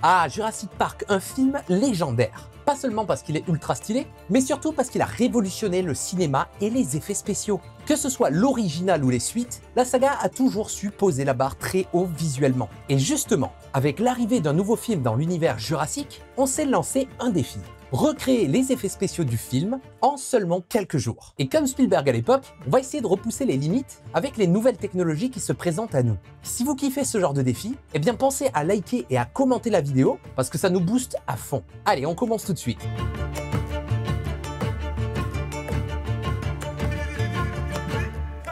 Ah, Jurassic Park, un film légendaire. Pas seulement parce qu'il est ultra stylé, mais surtout parce qu'il a révolutionné le cinéma et les effets spéciaux. Que ce soit l'original ou les suites, la saga a toujours su poser la barre très haut visuellement. Et justement, avec l'arrivée d'un nouveau film dans l'univers Jurassic, on s'est lancé un défi. Recréer les effets spéciaux du film en seulement quelques jours. Et comme Spielberg à l'époque, on va essayer de repousser les limites avec les nouvelles technologies qui se présentent à nous. Si vous kiffez ce genre de défi, eh bien pensez à liker et à commenter la vidéo parce que ça nous booste à fond. Allez, on commence tout de suite.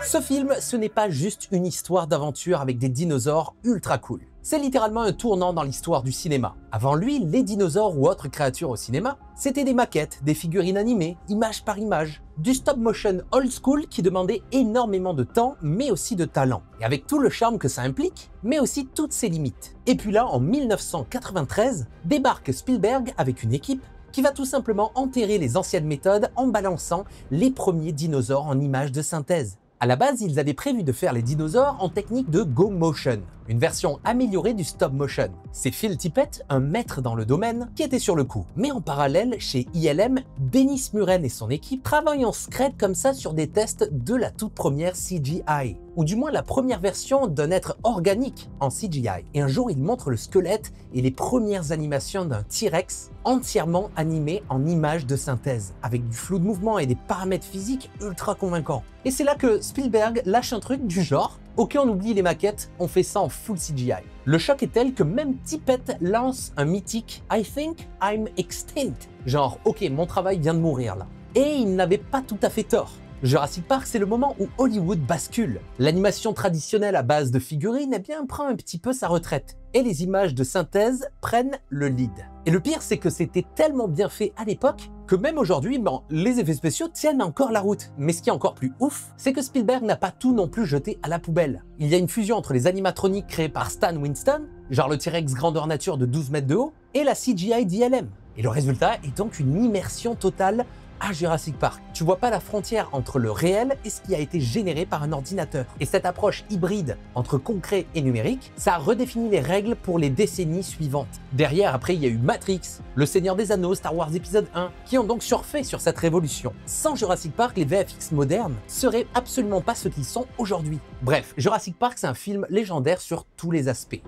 Ce film, ce n'est pas juste une histoire d'aventure avec des dinosaures ultra cool. C'est littéralement un tournant dans l'histoire du cinéma. Avant lui, les dinosaures ou autres créatures au cinéma, c'était des maquettes, des figurines animées, image par image, du stop motion old school qui demandait énormément de temps, mais aussi de talent. Et avec tout le charme que ça implique, mais aussi toutes ses limites. Et puis là, en 1993, débarque Spielberg avec une équipe qui va tout simplement enterrer les anciennes méthodes en balançant les premiers dinosaures en images de synthèse. À la base, ils avaient prévu de faire les dinosaures en technique de Go Motion, une version améliorée du stop motion. C'est Phil Tippett, un maître dans le domaine, qui était sur le coup. Mais en parallèle, chez ILM, Dennis Muren et son équipe travaillent en secret comme ça sur des tests de la toute première CGI, ou du moins la première version d'un être organique en CGI. Et un jour, ils montrent le squelette et les premières animations d'un T-Rex entièrement animé en images de synthèse, avec du flou de mouvement et des paramètres physiques ultra convaincants. Et c'est là que Spielberg lâche un truc du genre « Ok, on oublie les maquettes, on fait ça en full CGI ». Le choc est tel que même Tippett lance un mythique « I think I'm extinct ». Genre « Ok, mon travail vient de mourir là ». Et il n'avait pas tout à fait tort. Jurassic Park, c'est le moment où Hollywood bascule. L'animation traditionnelle à base de figurines, eh bien, prend un petit peu sa retraite. Et les images de synthèse prennent le lead. Et le pire, c'est que c'était tellement bien fait à l'époque que même aujourd'hui, les effets spéciaux tiennent encore la route. Mais ce qui est encore plus ouf, c'est que Spielberg n'a pas tout non plus jeté à la poubelle. Il y a une fusion entre les animatroniques créés par Stan Winston, genre le T-Rex grandeur nature de 12 mètres de haut, et la CGI d'ILM. Et le résultat est donc une immersion totale à Jurassic Park. Tu vois pas la frontière entre le réel et ce qui a été généré par un ordinateur. Et cette approche hybride entre concret et numérique, ça a redéfini les règles pour les décennies suivantes. Derrière, après, il y a eu Matrix, Le Seigneur des Anneaux, Star Wars épisode 1, qui ont donc surfé sur cette révolution. Sans Jurassic Park, les VFX modernes seraient absolument pas ce qu'ils sont aujourd'hui. Bref, Jurassic Park, c'est un film légendaire sur tous les aspects.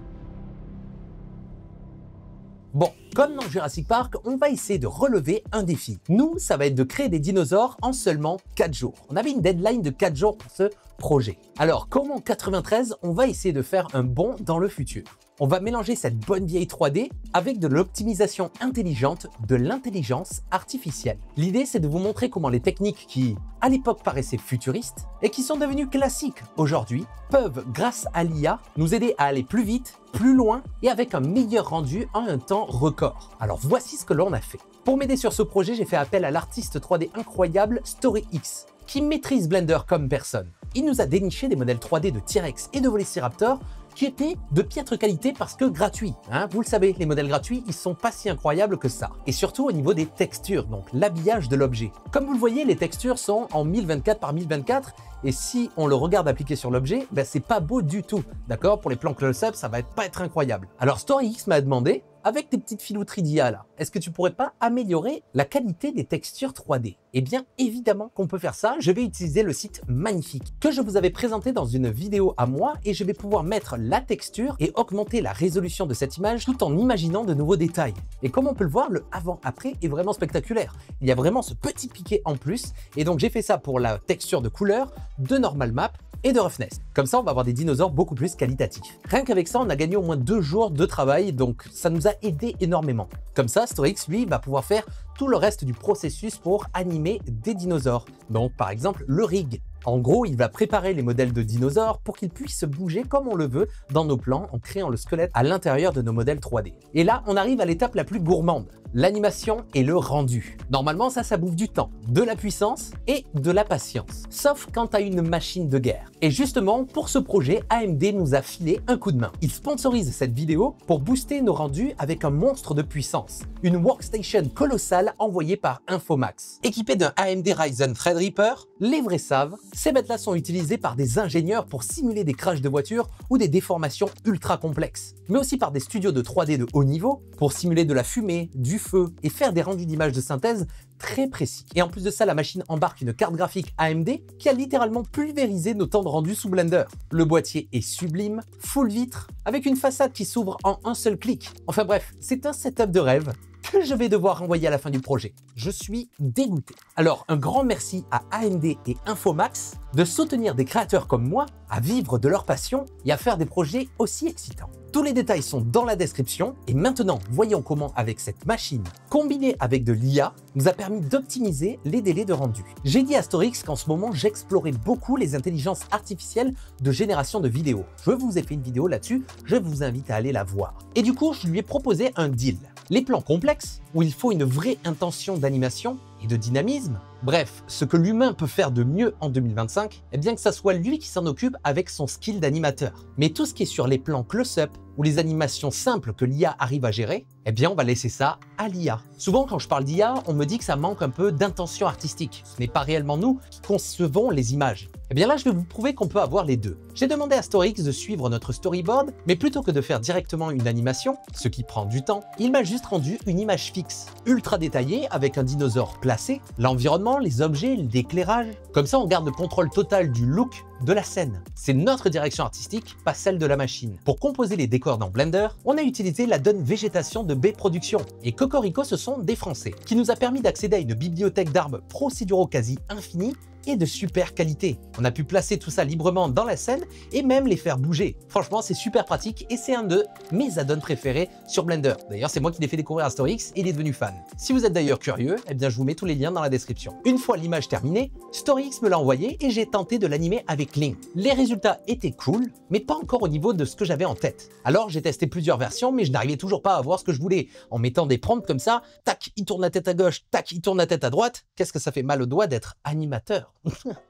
Bon, comme dans Jurassic Park, on va essayer de relever un défi. Nous, ça va être de créer des dinosaures en seulement 4 jours. On avait une deadline de 4 jours pour ce projet. Alors, comme en 93, on va essayer de faire un bond dans le futur. On va mélanger cette bonne vieille 3D avec de l'optimisation intelligente de l'intelligence artificielle. L'idée, c'est de vous montrer comment les techniques qui, à l'époque, paraissaient futuristes et qui sont devenues classiques aujourd'hui, peuvent, grâce à l'IA, nous aider à aller plus vite, plus loin et avec un meilleur rendu en un temps record. Alors voici ce que l'on a fait. Pour m'aider sur ce projet, j'ai fait appel à l'artiste 3D incroyable StoryX, qui maîtrise Blender comme personne. Il nous a déniché des modèles 3D de T-Rex et de Velociraptor qui étaient de piètre qualité parce que gratuits. Vous le savez, les modèles gratuits, ils sont pas si incroyables que ça. Et surtout au niveau des textures, donc l'habillage de l'objet. Comme vous le voyez, les textures sont en 1024 par 1024 et si on le regarde appliqué sur l'objet, c'est pas beau du tout. D'accord? Pour les plans close-up, ça va pas être incroyable. Alors StoryX m'a demandé, avec tes petites filouteries d'IA là, est-ce que tu pourrais pas améliorer la qualité des textures 3D? Eh bien, évidemment qu'on peut faire ça. Je vais utiliser le site Magnifique que je vous avais présenté dans une vidéo à moi et je vais pouvoir mettre la texture et augmenter la résolution de cette image tout en imaginant de nouveaux détails. Et comme on peut le voir, le avant-après est vraiment spectaculaire. Il y a vraiment ce petit piqué en plus et donc j'ai fait ça pour la texture de couleur, de normal map et de roughness. Comme ça, on va avoir des dinosaures beaucoup plus qualitatifs. Rien qu'avec ça, on a gagné au moins 2 jours de travail, donc ça nous a aidé énormément. Comme ça, StoryX, lui, va pouvoir faire tout le reste du processus pour animer des dinosaures. Donc, par exemple, le rig. En gros, il va préparer les modèles de dinosaures pour qu'ils puissent bouger comme on le veut dans nos plans en créant le squelette à l'intérieur de nos modèles 3D. Et là, on arrive à l'étape la plus gourmande, l'animation et le rendu. Normalement, ça bouffe du temps, de la puissance et de la patience. Sauf quand tu as une machine de guerre. Et justement, pour ce projet, AMD nous a filé un coup de main. Ils sponsorisent cette vidéo pour booster nos rendus avec un monstre de puissance. Une workstation colossale envoyée par Infomax. Équipée d'un AMD Ryzen Threadripper, les vrais savent, Ces bêtes-là sont utilisées par des ingénieurs pour simuler des crashs de voitures ou des déformations ultra complexes, mais aussi par des studios de 3D de haut niveau pour simuler de la fumée, du feu et faire des rendus d'images de synthèse très précis. Et en plus de ça, la machine embarque une carte graphique AMD qui a littéralement pulvérisé nos temps de rendu sous Blender. Le boîtier est sublime, full vitre, avec une façade qui s'ouvre en un seul clic. Enfin bref, c'est un setup de rêve que je vais devoir renvoyer à la fin du projet. Je suis dégoûté. Alors, un grand merci à AMD et Infomax de soutenir des créateurs comme moi à vivre de leur passion et à faire des projets aussi excitants. Tous les détails sont dans la description et maintenant, voyons comment avec cette machine, combinée avec de l'IA, nous a permis d'optimiser les délais de rendu. J'ai dit à Storix qu'en ce moment, j'explorais beaucoup les intelligences artificielles de génération de vidéos. Je vous ai fait une vidéo là-dessus, je vous invite à aller la voir. Et du coup, je lui ai proposé un deal. Les plans complexes, où il faut une vraie intention d'animation et de dynamisme, bref, ce que l'humain peut faire de mieux en 2025, eh bien que ça soit lui qui s'en occupe avec son skill d'animateur. Mais tout ce qui est sur les plans close-up ou les animations simples que l'IA arrive à gérer, eh bien on va laisser ça à l'IA. Souvent quand je parle d'IA, on me dit que ça manque un peu d'intention artistique. Ce n'est pas réellement nous qui concevons les images. Eh bien là, je vais vous prouver qu'on peut avoir les deux. J'ai demandé à Storix de suivre notre storyboard, mais plutôt que de faire directement une animation, ce qui prend du temps, il m'a juste rendu une image fixe, ultra détaillée avec un dinosaure placé, l'environnement, les objets, l'éclairage. Comme ça, on garde le contrôle total du look de la scène. C'est notre direction artistique, pas celle de la machine. Pour composer les décors dans Blender, on a utilisé la donne végétation de B Productions. Et Cocorico, ce sont des Français, qui nous a permis d'accéder à une bibliothèque d'arbres procéduraux quasi infinie et de super qualité. On a pu placer tout ça librement dans la scène et même les faire bouger. Franchement, c'est super pratique et c'est un de mes add-ons préférés sur Blender. D'ailleurs, c'est moi qui l'ai fait découvrir à Storix et il est devenu fan. Si vous êtes d'ailleurs curieux, eh bien, je vous mets tous les liens dans la description. Une fois l'image terminée, Storix me l'a envoyé et j'ai tenté de l'animer avec Link. Les résultats étaient cool, mais pas encore au niveau de ce que j'avais en tête. Alors, j'ai testé plusieurs versions, mais je n'arrivais toujours pas à avoir ce que je voulais. En mettant des prompts comme ça, tac, il tourne la tête à gauche, tac, il tourne la tête à droite. Qu'est-ce que ça fait mal au doigt d'être animateur.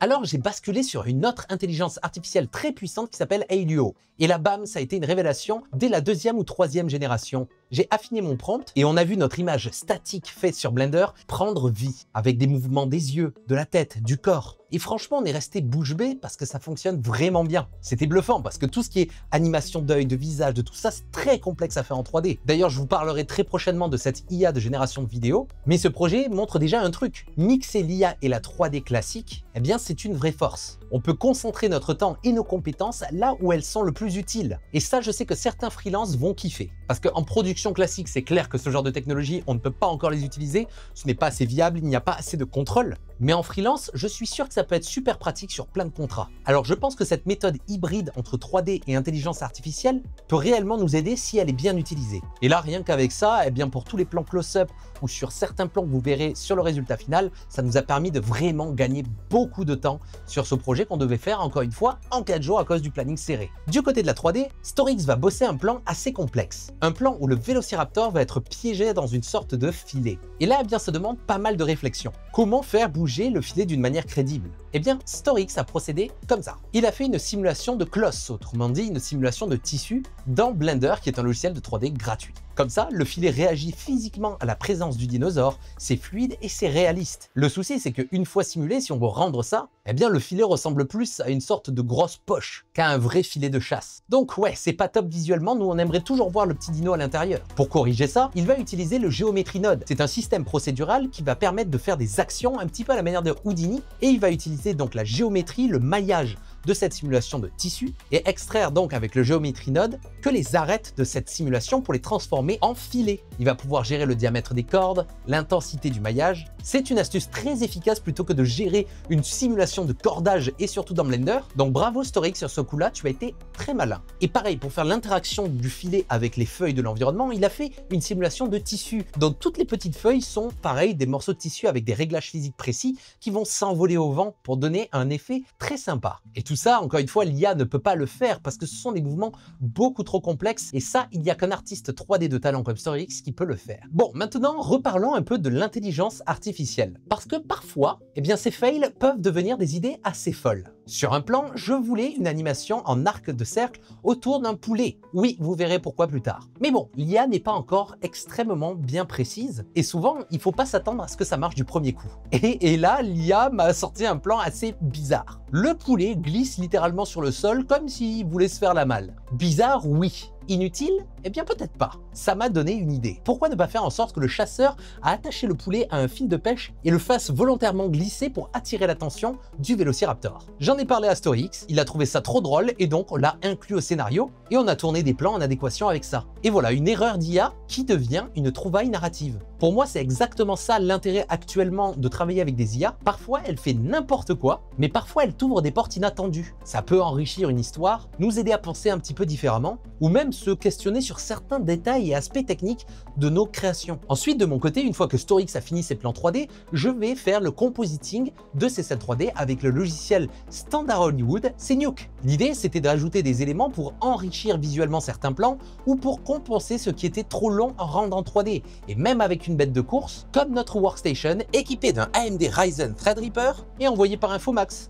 Alors j'ai basculé sur une autre intelligence artificielle très puissante qui s'appelle Ailio. Et là, bam, ça a été une révélation dès la 2e ou 3e génération. J'ai affiné mon prompt et on a vu notre image statique faite sur Blender prendre vie, avec des mouvements des yeux, de la tête, du corps. Et franchement, on est resté bouche bée parce que ça fonctionne vraiment bien. C'était bluffant parce que tout ce qui est animation d'œil, de visage, de tout ça, c'est très complexe à faire en 3D. D'ailleurs, je vous parlerai très prochainement de cette IA de génération de vidéos, mais ce projet montre déjà un truc. Mixer l'IA et la 3D classique, eh bien, c'est une vraie force. On peut concentrer notre temps et nos compétences là où elles sont le plus utiles. Et ça, je sais que certains freelances vont kiffer. Parce qu'en production classique, c'est clair que ce genre de technologie, on ne peut pas encore les utiliser. Ce n'est pas assez viable, il n'y a pas assez de contrôle. Mais en freelance, je suis sûr que ça peut être super pratique sur plein de contrats. Alors je pense que cette méthode hybride entre 3D et intelligence artificielle peut réellement nous aider si elle est bien utilisée. Et là, rien qu'avec ça, eh bien pour tous les plans close-up ou sur certains plans que vous verrez sur le résultat final, ça nous a permis de vraiment gagner beaucoup de temps sur ce projet qu'on devait faire, encore une fois, en 4 jours à cause du planning serré. Du côté de la 3D, Storix va bosser un plan assez complexe. Un plan où le Vélociraptor va être piégé dans une sorte de filet. Et là, eh bien, ça demande pas mal de réflexion. Comment faire bouger le filet d'une manière crédible? Eh bien, Storix a procédé comme ça. Il a fait une simulation de cloth, autrement dit une simulation de tissu, dans Blender, qui est un logiciel de 3D gratuit. Comme ça, le filet réagit physiquement à la présence du dinosaure, c'est fluide et c'est réaliste. Le souci, c'est qu'une fois simulé, si on veut rendre ça, eh bien le filet ressemble plus à une sorte de grosse poche qu'à un vrai filet de chasse. Donc ouais, c'est pas top visuellement, nous on aimerait toujours voir le petit dino à l'intérieur. Pour corriger ça, il va utiliser le Geometry Node. C'est un système procédural qui va permettre de faire des actions un petit peu à la manière de Houdini, et il va utiliser donc la géométrie, le maillage de cette simulation de tissu et extraire donc avec le Geometry Node que les arêtes de cette simulation pour les transformer en filets. Il va pouvoir gérer le diamètre des cordes, l'intensité du maillage. C'est une astuce très efficace plutôt que de gérer une simulation de cordage et surtout dans Blender. Donc bravo Storix sur ce coup-là, tu as été très malin. Et pareil, pour faire l'interaction du filet avec les feuilles de l'environnement, il a fait une simulation de tissu. Donc toutes les petites feuilles sont pareil, des morceaux de tissu avec des réglages physiques précis qui vont s'envoler au vent pour donner un effet très sympa. Et tout ça, encore une fois, l'IA ne peut pas le faire parce que ce sont des mouvements beaucoup trop complexes et ça, il n'y a qu'un artiste 3D de talent comme Storix qui peut le faire. Bon, maintenant, reparlons un peu de l'intelligence artificielle. Parce que parfois, eh bien, ces fails peuvent devenir des idées assez folles. Sur un plan, je voulais une animation en arc de cercle autour d'un poulet. Oui, vous verrez pourquoi plus tard. Mais bon, l'IA n'est pas encore extrêmement bien précise et souvent, il ne faut pas s'attendre à ce que ça marche du premier coup. Et là, l'IA m'a sorti un plan assez bizarre. Le poulet glisse littéralement sur le sol comme s'il voulait se faire la malle. Bizarre, oui. Inutile? Eh bien peut-être pas. Ça m'a donné une idée. Pourquoi ne pas faire en sorte que le chasseur a attaché le poulet à un fil de pêche et le fasse volontairement glisser pour attirer l'attention du Vélociraptor? J'en ai parlé à StoryX, il a trouvé ça trop drôle et donc on l'a inclus au scénario et on a tourné des plans en adéquation avec ça. Et voilà, une erreur d'IA qui devient une trouvaille narrative. Pour moi, c'est exactement ça l'intérêt actuellement de travailler avec des IA. Parfois, elle fait n'importe quoi, mais parfois, elle t'ouvre des portes inattendues. Ça peut enrichir une histoire, nous aider à penser un petit peu différemment, ou même se questionner sur certains détails et aspects techniques de nos créations. Ensuite, de mon côté, une fois que StoryX a fini ses plans 3D, je vais faire le compositing de ces scènes 3D avec le logiciel standard Hollywood, c'est Nuke. L'idée, c'était d'ajouter des éléments pour enrichir visuellement certains plans ou pour compenser ce qui était trop long en rendu en 3D. Et même avec une bête de course, comme notre workstation équipée d'un AMD Ryzen Threadripper et envoyé par Infomax.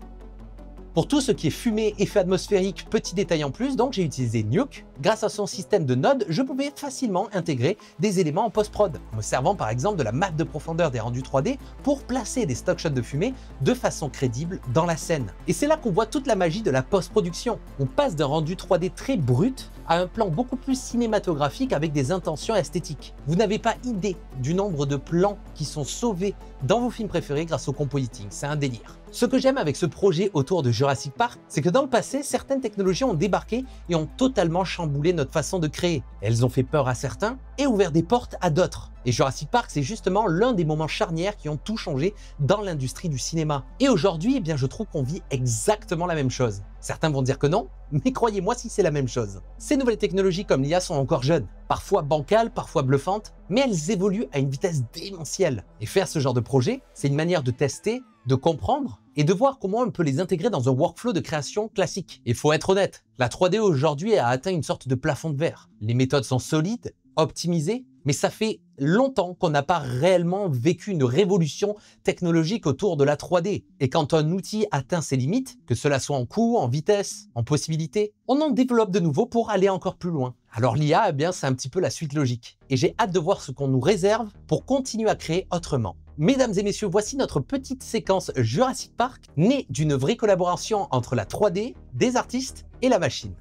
Pour tout ce qui est fumée, effet atmosphérique, petit détail en plus, donc j'ai utilisé Nuke. Grâce à son système de nodes, je pouvais facilement intégrer des éléments en post-prod, en me servant par exemple de la map de profondeur des rendus 3D pour placer des stock shots de fumée de façon crédible dans la scène. Et c'est là qu'on voit toute la magie de la post-production. On passe d'un rendu 3D très brut à un plan beaucoup plus cinématographique avec des intentions esthétiques. Vous n'avez pas idée du nombre de plans qui sont sauvés dans vos films préférés grâce au compositing, c'est un délire. Ce que j'aime avec ce projet autour de Jurassic Park, c'est que dans le passé, certaines technologies ont débarqué et ont totalement chamboulé notre façon de créer. Elles ont fait peur à certains et ouvert des portes à d'autres. Et Jurassic Park, c'est justement l'un des moments charnières qui ont tout changé dans l'industrie du cinéma. Et aujourd'hui, eh bien, je trouve qu'on vit exactement la même chose. Certains vont dire que non, mais croyez-moi si c'est la même chose. Ces nouvelles technologies comme l'IA sont encore jeunes, parfois bancales, parfois bluffantes, mais elles évoluent à une vitesse démentielle. Et faire ce genre de projet, c'est une manière de tester, de comprendre et de voir comment on peut les intégrer dans un workflow de création classique. Il faut être honnête, la 3D aujourd'hui a atteint une sorte de plafond de verre. Les méthodes sont solides, optimisées, mais ça fait longtemps qu'on n'a pas réellement vécu une révolution technologique autour de la 3D. Et quand un outil atteint ses limites, que cela soit en coût, en vitesse, en possibilités, on en développe de nouveau pour aller encore plus loin. Alors l'IA, eh bien, c'est un petit peu la suite logique. Et j'ai hâte de voir ce qu'on nous réserve pour continuer à créer autrement. Mesdames et messieurs, voici notre petite séquence Jurassic Park, née d'une vraie collaboration entre la 3D, des artistes et la machine.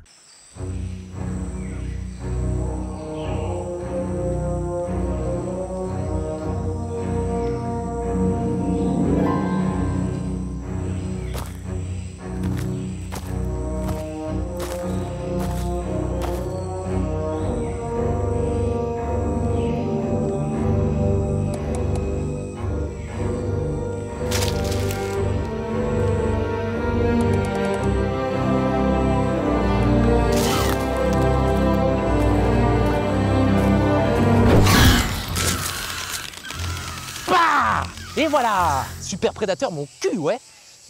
Et voilà! Super prédateur, mon cul, ouais!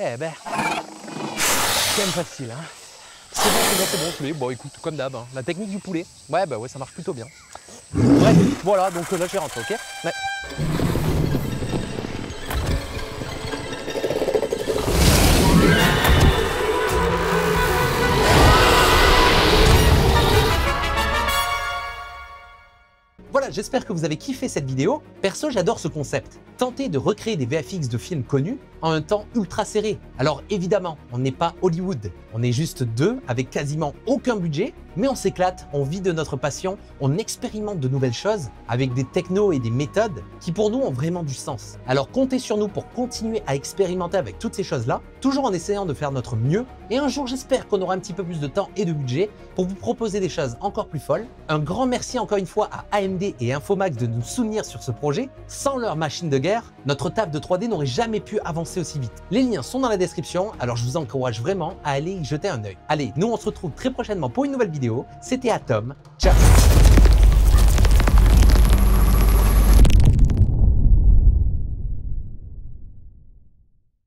Eh ben, c'est quand même facile, hein. C'est bon, je l'ai. Bon, écoute, comme d'hab, hein. La technique du poulet. Ouais, bah ouais, ça marche plutôt bien. Bref, voilà, donc là, je vais rentrer, ok? Ouais. Voilà, j'espère que vous avez kiffé cette vidéo. Perso, j'adore ce concept. Tenter de recréer des VFX de films connus en un temps ultra serré. Alors évidemment, on n'est pas Hollywood. On est juste deux avec quasiment aucun budget, mais on s'éclate, on vit de notre passion, on expérimente de nouvelles choses avec des technos et des méthodes qui pour nous ont vraiment du sens. Alors comptez sur nous pour continuer à expérimenter avec toutes ces choses-là, toujours en essayant de faire notre mieux. Et un jour, j'espère qu'on aura un petit peu plus de temps et de budget pour vous proposer des choses encore plus folles. Un grand merci encore une fois à AMD et Infomax de nous soutenir sur ce projet. Sans leur machine de guerre, notre table de 3D n'aurait jamais pu avancer aussi vite. Les liens sont dans la description, alors je vous encourage vraiment à aller y jeter un œil. Allez, nous on se retrouve très prochainement pour une nouvelle vidéo. C'était Atom, ciao!